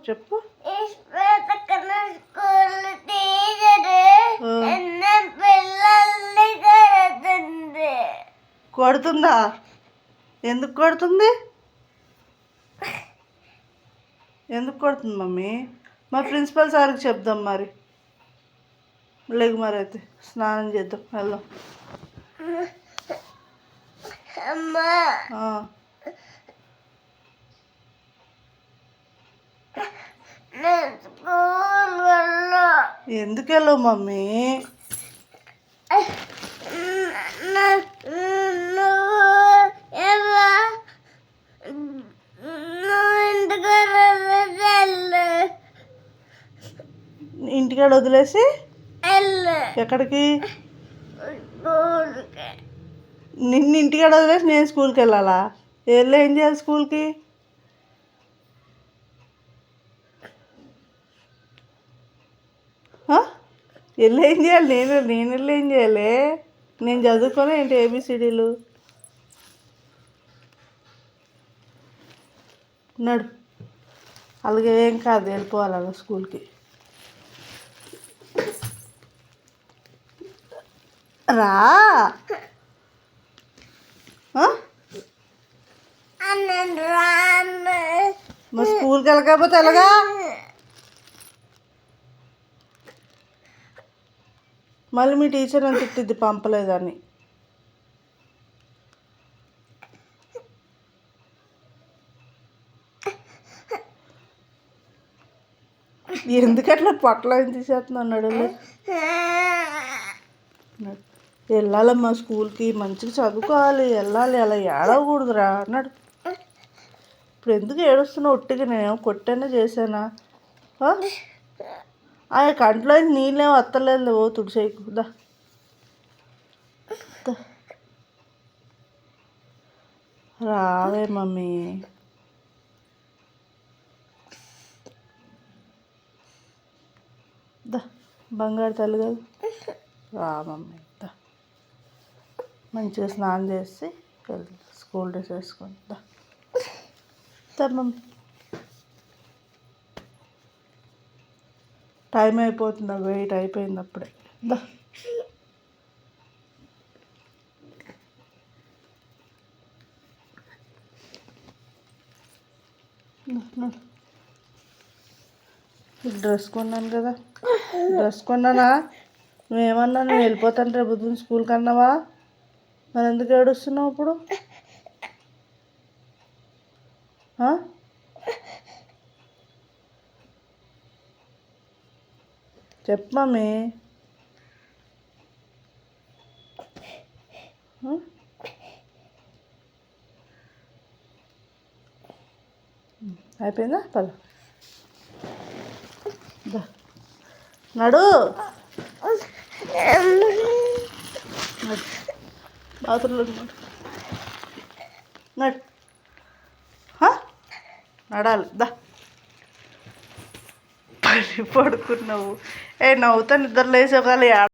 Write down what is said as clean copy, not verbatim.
చెప్పు. కొడుతుందా? ఎందుకు కొడుతుంది? ఎందుకు కొడుతుంది మమ్మీ? మా ప్రిన్సిపల్ సార్కి చెప్దాం మరి. లేకు మరి అయితే స్నానం చేద్దాం, వెళ్దాం. ఎందుకు వెళ్ళవు మమ్మీ? ఇంటికాడ వదిలేసి ఎక్కడికి? నిన్ను ఇంటికాడ వదిలేసి నేను స్కూల్కి వెళ్ళాలా? వెళ్ళి ఏం చేయాలి స్కూల్కి? వెళ్ళి ఏం చేయాలి? నేను వెళ్ళి ఏం చేయాలి? నేను చదువుకోనే ఏంటి ఏబిసిడీలు? నడు, అలాగే ఏం కాదు, వెళ్ళిపోవాలి అలా స్కూల్కి. రా. మరి స్కూల్కి వెళ్ళకపోతే ఎలాగా? మళ్ళీ మీ టీచర్ అని తిట్టిద్ది పంపలేదని. ఎందుకట్లా పొట్టలో ఏం తీసేస్తున్నాడు? వెళ్ళాలమ్మా స్కూల్కి, మంచిగా చదువుకోవాలి, వెళ్ళాలి, అలా ఏడవకూడదురా అన్నాడు. ఇప్పుడు ఎందుకు ఏడుస్తున్నావు? ఒట్టిగా నేను కొట్టానే చేశానా? ఆ కంట్లో నీళ్ళేమో వత్తలేదు, ఓ తుడిసేయకు. రావే మమ్మీ. బంగారు తల్లి కదా, రా మమ్మీ. మంచిగా స్నానం చేసి వెళ్తా, స్కూల్ డ్రెస్ వేసుకుంటా. మమ్మీ టైం అయిపోతుంది, వెయిట్ అయిపోయింది అప్పుడే. డ్రెస్ కొన్నాను కదా, డ్రెస్ కొన్నానా? నువ్వేమన్నా నేను వెళ్ళిపోతాను రేపు పొద్దున్న స్కూల్కి అన్నావా? మరి ఎందుకు ఏడుస్తున్నావు ఇప్పుడు? చెప్పు మమ్మీ. అయిపోయిందా? పద నడు, బాత్రూంలో నడు, నడాలి. పడుకున్నావు. నవ్వుతా నిద్ర లేచి ఒకవేళ